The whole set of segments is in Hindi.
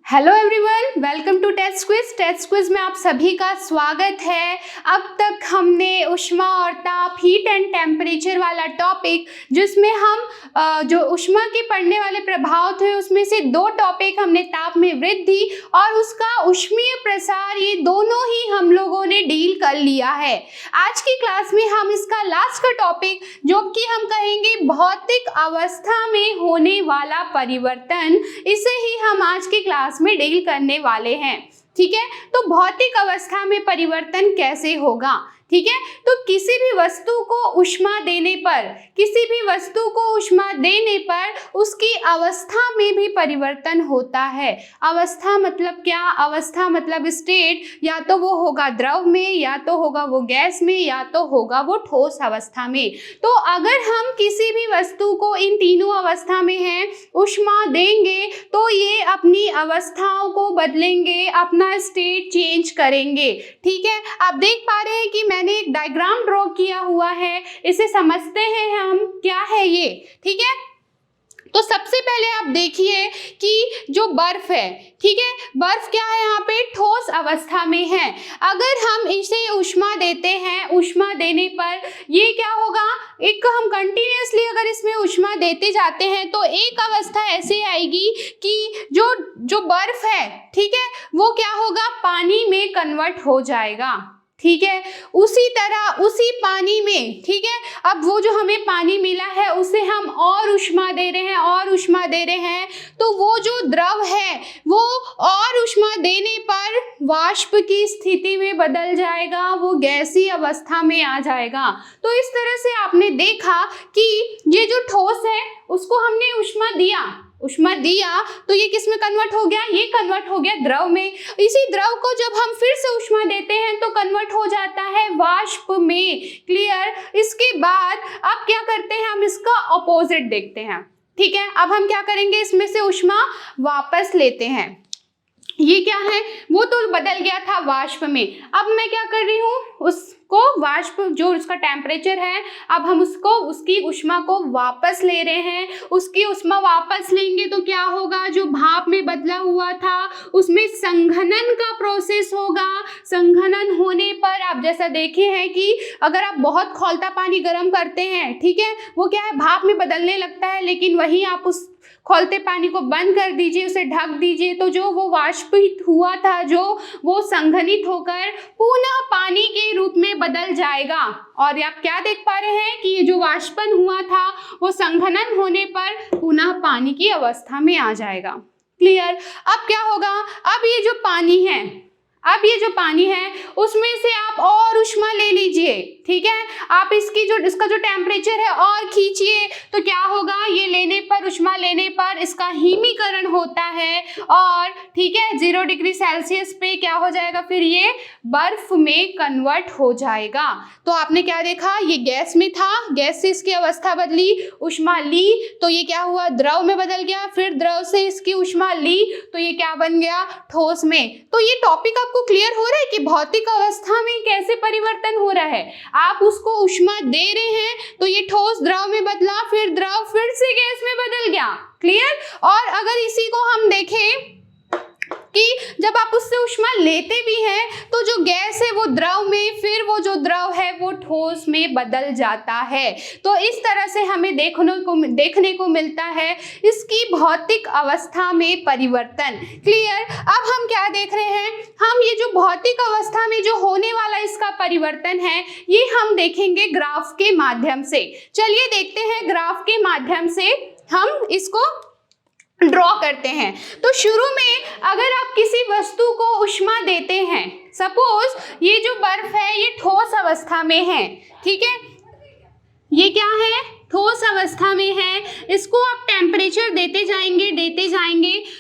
Hello everyone, welcome to test quiz. Test quiz में आप सभी का स्वागत है। अब तक हमने ऊष्मा और ताप, हीट एंड टेम्परेचर वाला टॉपिक, जिसमें हम जो ऊष्मा के पड़ने वाले प्रभाव थे उसमें से दो टॉपिक हमने, ताप में वृद्धि और उसका ऊष्मीय प्रसार, ये दोनों ही हम लोगों ने डील कर लिया है। आज की क्लास में हम इसका लास्ट का टॉपिक, जो कि हम कहेंगे भौतिक अवस्था में होने वाला परिवर्तन, इसे ही हम आज की क्लास में डील करने वाले हैं। ठीक है, तो भौतिक अवस्था में परिवर्तन कैसे होगा? ठीक है, तो किसी भी वस्तु को ऊष्मा देने पर उसकी अवस्था में भी परिवर्तन होता है। अवस्था मतलब क्या? अवस्था मतलब स्टेट, या तो वो होगा द्रव में, या तो होगा वो गैस में, या तो होगा वो ठोस अवस्था में। तो अगर हम किसी भी वस्तु को इन तीनों अवस्था में है ऊष्मा देंगे तो ये अपनी अवस्थाओं को बदलेंगे, अपना स्टेट चेंज करेंगे। ठीक है, आप देख पा रहे हैं कि मैंने एक डायग्राम ड्रॉ किया हुआ है, इसे समझते हैं हम क्या है ये। ठीक है, तो सबसे पहले आप देखिए कि जो बर्फ है, ठीक है, बर्फ क्या है? यहाँ पे ठोस अवस्था में है। अगर हम इसे ऊष्मा देते हैं, ऊष्मा देने पर ये क्या होगा? एक हम कंटिन्यूअसली अगर इसमें ऊष्मा देते जाते हैं तो एक अवस्था ऐसे आएगी कि जो बर्फ है, ठीक है, वो क्या होगा? पानी में कन्वर्ट हो जाएगा। ठीक है, उसी तरह उसी पानी में, ठीक है, अब वो जो हमें पानी मिला है उसे हम और ऊष्मा दे रहे हैं, तो वो जो द्रव है वो और ऊष्मा देने पर वाष्प की स्थिति में बदल जाएगा, वो गैसीय अवस्था में आ जाएगा। तो इस तरह से आपने देखा कि ये जो ठोस है उसको हमने ऊष्मा दिया तो ये किस में कन्वर्ट हो गया? ये कन्वर्ट हो गया द्रव में। इसी द्रव को जब हम फिर से ऊष्मा देते हैं तो कन्वर्ट हो जाता है वाष्प में। क्लियर? इसके बाद अब क्या करते हैं? हम इसका ऑपोजिट देखते हैं। ठीक है, अब हम क्या करेंगे? इसमें से ऊष्मा वापस लेते हैं। ये क्या है? वो तो बदल गया था वाष्प में। अब मैं क्या कर रही हूँ? उसको वाष्प, जो उसका टेम्परेचर है, अब हम उसकी ऊष्मा को वापस ले रहे हैं। उसकी ऊष्मा वापस लेंगे तो क्या होगा? जो भाप में बदला हुआ था उसमें संघनन का प्रोसेस होगा। संघनन होने पर आप जैसा देखे हैं कि अगर आप बहुत खौलता पानी गर्म करते हैं, ठीक है, वो क्या है? भाप में बदलने लगता है, लेकिन वहीं आप उस खौलते पानी को बंद कर दीजिए, उसे ढक दीजिए, तो जो वो वाष्पित हुआ था, जो वो संघनित होकर पुनः पानी के रूप में बदल जाएगा। और आप क्या देख पा रहे हैं कि ये जो वाष्पन हुआ था वो संघनन होने पर पुनः पानी की अवस्था में आ जाएगा। क्लियर? अब क्या होगा? अब ये जो पानी है उसमें से आप और ऊष्मा ले लीजिए। ठीक है, आप इसका जो टेम्परेचर है और खींचिए, तो क्या होगा? ये लेने पर, ऊष्मा लेने पर इसका हिमीकरण होता है और ठीक है, 0 डिग्री सेल्सियस पे क्या हो जाएगा? फिर ये बर्फ में कन्वर्ट हो जाएगा। तो आपने क्या देखा? ये गैस में था, गैस से इसकी अवस्था बदली, ऊष्मा ली तो ये क्या हुआ? द्रव में बदल गया, फिर द्रव से इसकी ऊष्मा ली तो ये क्या बन गया? ठोस में। तो ये टॉपिक आपको क्लियर हो रहा है कि भौतिक अवस्था में कैसे परिवर्तन हो रहा है। आप उसको ऊष्मा दे रहे हैं तो ये ठोस द्रव में बदला, फिर द्रव फिर से गैस में बदल गया। क्लियर? और अगर इसी को हम देखें कि जब आप उससे ऊष्मा लेते भी हैं तो जो गैस है वो द्रव में, फिर वो जो द्रव है वो ठोस में बदल जाता है। तो इस तरह से हमें देखने को मिलता है इसकी भौतिक अवस्था में परिवर्तन। क्लियर? अब हम क्या देख रहे हैं? हम ये जो भौतिक अवस्था में जो होने वाला इसका परिवर्तन है, ये हम देखेंगे ग्राफ के माध्यम से। चलिए देखते हैं, ग्राफ के माध्यम से हम इसको ड्रॉ करते हैं। तो शुरू में अगर आप किसी वस्तु को ऊष्मा देते हैं, सपोज ये जो बर्फ है ये ठोस अवस्था में है, ठीक है, ये क्या है? ठोस अवस्था में है। इसको आप टेम्परेचर देते जाएंगे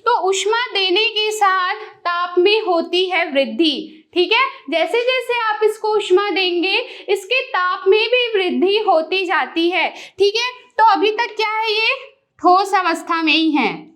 तो ऊष्मा देने के साथ ताप में होती है वृद्धि। ठीक है, जैसे जैसे आप इसको ऊष्मा देंगे इसके ताप में भी वृद्धि होती जाती है। ठीक है, तो अभी तक क्या है? ये ठोस अवस्था में ही है।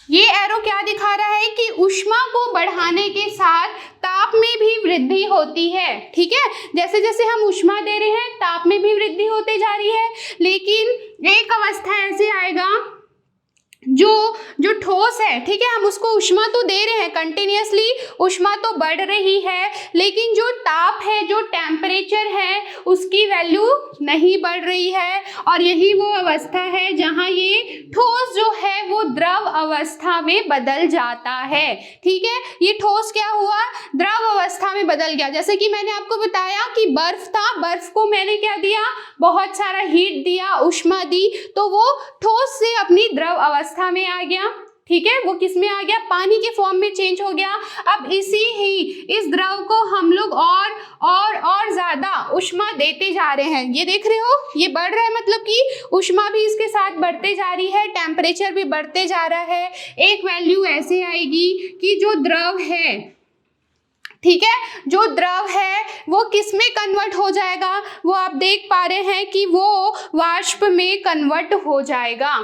ये एरो क्या दिखा रहा है कि ऊष्मा को बढ़ाने के साथ ताप में भी वृद्धि होती है। ठीक है, जैसे जैसे हम ऊष्मा दे रहे हैं ताप में भी वृद्धि होती जा रही है, लेकिन एक अवस्था ऐसे आएगा जो जो ठोस है, ठीक है, हम उसको ऊष्मा तो दे रहे हैं, कंटिन्यूअसली ऊष्मा तो बढ़ रही है, लेकिन जो ताप है, जो टेम्परेचर है, उसकी वैल्यू नहीं बढ़ रही है। और यही वो अवस्था है जहाँ ये ठोस जो है वो द्रव अवस्था में बदल जाता है। ठीक है, ये ठोस क्या हुआ, द्रव अवस्था में बदल गया। जैसे कि मैंने आपको बताया कि बर्फ था, बर्फ को मैंने क्या दिया, बहुत सारा हीट दिया, ऊष्मा दी, तो वो ठोस से अपनी द्रव अवस्था में आ गया। ठीक है, वो किस में आ गया, पानी के फॉर्म में चेंज हो गया। अब इस द्रव को हम लोग और ज्यादा ऊष्मा देते जा रहे हैं। ये देख रहे हो, ये बढ़ रहा है, मतलब कि ऊष्मा भी इसके साथ बढ़ते जा रही है, टेम्परेचर भी बढ़ते जा रहा है। एक वैल्यू ऐसे आएगी कि जो द्रव है, ठीक है, जो द्रव है वो किस में कन्वर्ट हो जाएगा, वो आप देख पा रहे हैं कि वो वाष्प में कन्वर्ट हो जाएगा।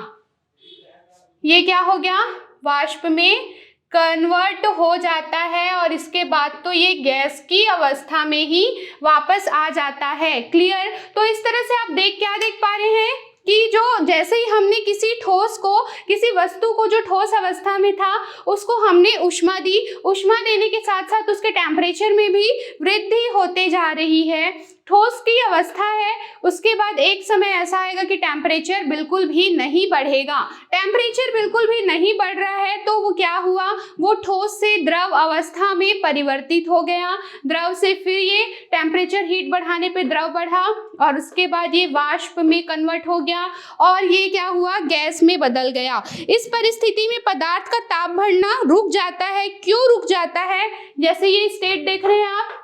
ये क्या हो गया, वाष्प में कन्वर्ट हो जाता है, और इसके बाद तो ये गैस की अवस्था में ही वापस आ जाता है। क्लियर। तो इस तरह से आप क्या देख पा रहे हैं कि जो जैसे ही हमने किसी ठोस को, किसी वस्तु को जो ठोस अवस्था में था उसको हमने ऊष्मा दी, ऊष्मा देने के साथ साथ उसके टेम्परेचर में भी वृद्धि होते जा रही है। ठोस की अवस्था है, उसके बाद एक समय ऐसा आएगा कि टेम्परेचर बिल्कुल भी नहीं बढ़ेगा। टेम्परेचर बिल्कुल भी नहीं बढ़ रहा है तो वो क्या हुआ, वो ठोस से द्रव अवस्था में परिवर्तित हो गया। द्रव से फिर ये टेम्परेचर हीट बढ़ाने पे द्रव बढ़ा, और उसके बाद ये वाष्प में कन्वर्ट हो गया, और ये क्या हुआ, गैस में बदल गया। इस परिस्थिति में पदार्थ का ताप बढ़ना रुक जाता है। क्यों रुक जाता है, जैसे ये स्टेट देख रहे हैं आप,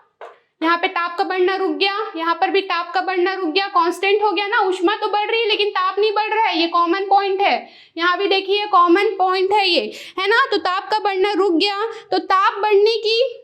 यहाँ पे ताप का बढ़ना रुक गया, यहाँ पर भी ताप का बढ़ना रुक गया, कांस्टेंट हो गया ना, ऊष्मा तो बढ़ रही है लेकिन ताप नहीं बढ़ रहा है। ये कॉमन पॉइंट है, यहाँ भी देखिए कॉमन पॉइंट है ये, है ना। तो ताप का बढ़ना रुक गया, तो ताप बढ़ने की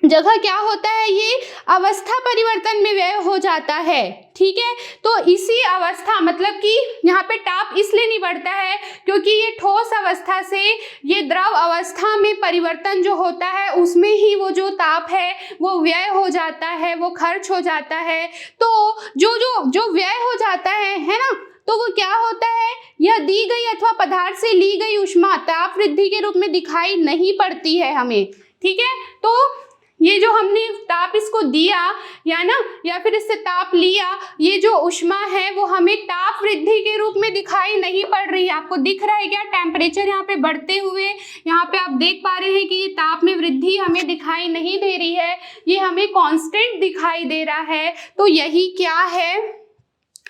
जगह क्या होता है, ये अवस्था परिवर्तन में व्यय हो जाता है। ठीक है, तो इसी अवस्था, मतलब कि यहाँ पे ताप इसलिए नहीं बढ़ता है क्योंकि ये ठोस अवस्था से ये द्रव अवस्था में परिवर्तन जो होता है उसमें ही वो जो ताप है वो व्यय हो जाता है, वो खर्च हो जाता है। तो जो व्यय हो जाता है ना, तो वो क्या होता है, यह दी गई अथवा पदार्थ से ली गई ऊष्मा ताप वृद्धि के रूप में दिखाई नहीं पड़ती है हमें। ठीक है, तो ये जो हमने ताप इसको दिया या फिर इससे ताप लिया, ये जो ऊष्मा है वो हमें ताप वृद्धि के रूप में दिखाई नहीं पड़ रही है। आपको दिख रहा है क्या, टेम्परेचर यहाँ पे बढ़ते हुए, यहाँ पे आप देख पा रहे हैं कि ये ताप में वृद्धि हमें दिखाई नहीं दे रही है, ये हमें कांस्टेंट दिखाई दे रहा है। तो यही क्या है,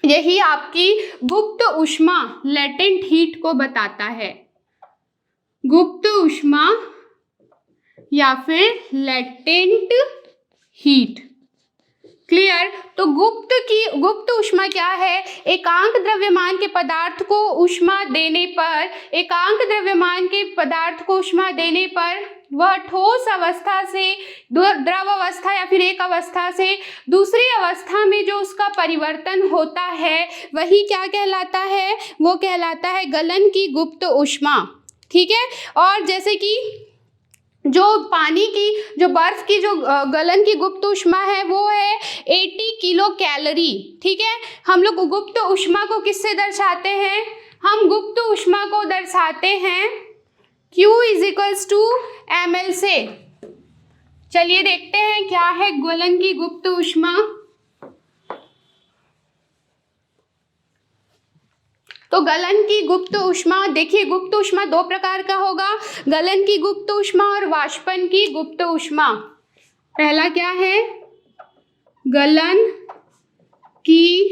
यही आपकी गुप्त ऊष्मा, लेटेंट हीट को बताता है। गुप्त ऊष्मा या फिर लेटेंट हीट। क्लियर। तो गुप्त ऊष्मा क्या है, एकांक द्रव्यमान के पदार्थ को ऊष्मा देने पर वह ठोस अवस्था से द्रव अवस्था या फिर एक अवस्था से दूसरी अवस्था में जो उसका परिवर्तन होता है वही क्या कहलाता है, वो कहलाता है गलन की गुप्त ऊष्मा। ठीक है, और जैसे कि जो पानी की, जो बर्फ की जो गलन की गुप्त ऊष्मा है वो है 80 किलो कैलोरी। ठीक है, हम लोग गुप्त ऊष्मा को किससे दर्शाते हैं, हम गुप्त ऊष्मा को दर्शाते हैं Q = ml से। चलिए देखते हैं क्या है गलन की गुप्त ऊष्मा। तो गलन की गुप्त ऊष्मा, देखिए गुप्त ऊष्मा दो प्रकार का होगा, गलन की गुप्त ऊष्मा और वाष्पन की गुप्त ऊष्मा। पहला क्या है, गलन की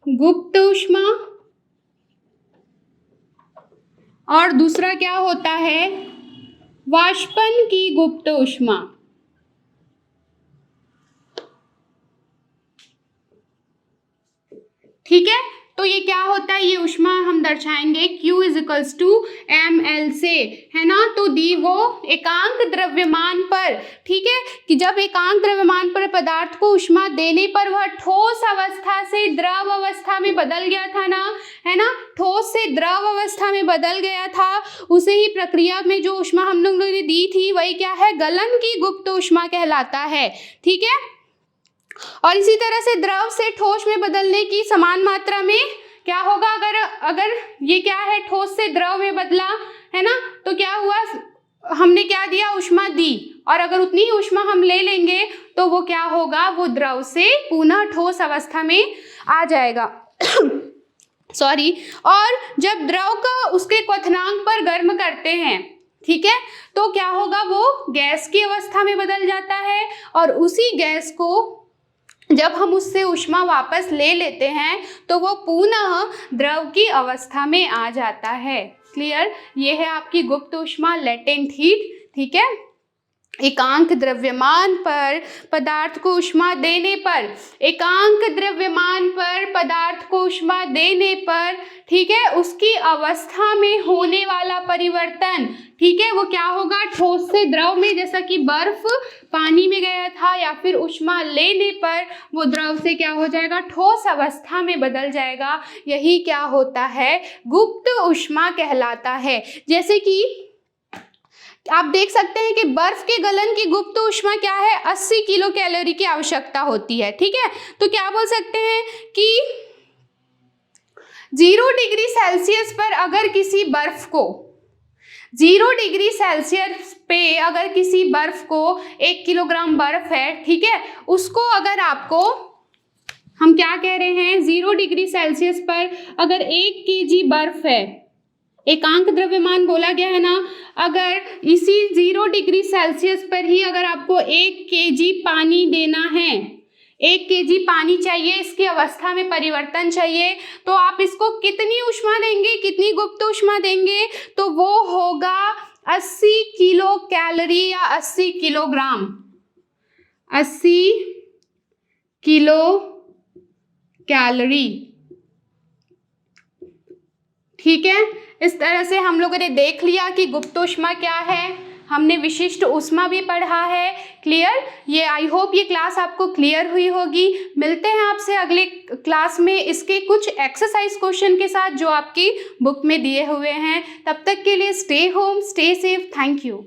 गुप्त ऊष्मा, और दूसरा क्या होता है, वाष्पन की गुप्त ऊष्मा। ठीक है, तो ये क्या होता है, ये ऊष्मा हम दर्शाएंगे Q = ml से, है ना। तो दी वो एकांक द्रव्यमान पर, ठीक है, कि जब एकांक द्रव्यमान पर पदार्थ को ऊष्मा देने पर वह ठोस अवस्था से द्रव अवस्था में बदल गया था ना, है ना, ठोस से द्रव अवस्था में बदल गया था, उसे ही प्रक्रिया में जो ऊष्मा हम लोगों ने दी थी वही क्या है, गलन की गुप्त ऊष्मा कहलाता है। ठीक है, और इसी तरह से द्रव से ठोस में बदलने की समान मात्रा में क्या होगा, अगर अगर ये क्या है, ठोस से द्रव में बदला है ना, तो क्या हुआ, हमने क्या दिया, ऊष्मा दी, और अगर उतनी ही ऊष्मा हम ले लेंगे तो वो क्या होगा, वो द्रव से पुनः ठोस अवस्था में आ जाएगा सॉरी। और जब द्रव का उसके क्वथनांक पर गर्म करते हैं, ठीक है, तो क्या होगा, वो गैस की अवस्था में बदल जाता है, और उसी गैस को जब हम उससे ऊष्मा वापस ले लेते हैं तो वो पुनः द्रव की अवस्था में आ जाता है। क्लियर? ये है आपकी गुप्त ऊष्मा, लेटेंट हीट। ठीक है, एकांक द्रव्यमान पर पदार्थ को ऊष्मा देने पर, एकांक द्रव्यमान पर पदार्थ को ऊष्मा देने पर, ठीक है, उसकी अवस्था में होने वाला परिवर्तन, ठीक है, वो क्या होगा, ठोस से द्रव में, जैसा कि बर्फ पानी में गया था, या फिर ऊष्मा लेने पर वो द्रव से क्या हो जाएगा, ठोस अवस्था में बदल जाएगा। यही क्या होता है, गुप्त ऊष्मा कहलाता है। जैसे कि आप देख सकते हैं कि बर्फ के गलन की गुप्त ऊष्मा क्या है, 80 किलो कैलोरी की आवश्यकता होती है। ठीक है, तो क्या बोल सकते हैं कि 0 डिग्री सेल्सियस पर अगर किसी बर्फ को, 0 डिग्री सेल्सियस पे अगर किसी बर्फ को 1 किलोग्राम बर्फ है, ठीक है, उसको अगर आपको, हम क्या कह रहे हैं, 0 डिग्री सेल्सियस पर अगर 1 केजी बर्फ है, एकांक द्रव्यमान बोला गया है ना, अगर इसी 0 डिग्री सेल्सियस पर ही अगर आपको 1 केजी पानी देना है, 1 केजी पानी चाहिए, इसकी अवस्था में परिवर्तन चाहिए, तो आप इसको कितनी ऊष्मा देंगे, कितनी गुप्त ऊष्मा देंगे, तो वो होगा 80 किलो कैलोरी या 80 किलोग्राम, 80 किलो कैलोरी। ठीक है, इस तरह से हम लोगों ने देख लिया कि गुप्त ऊष्मा क्या है, हमने विशिष्ट ऊष्मा भी पढ़ा है। क्लियर? ये आई होप ये क्लास आपको क्लियर हुई होगी। मिलते हैं आपसे अगले क्लास में इसके कुछ एक्सरसाइज क्वेश्चन के साथ जो आपकी बुक में दिए हुए हैं। तब तक के लिए stay home, stay safe, thank you.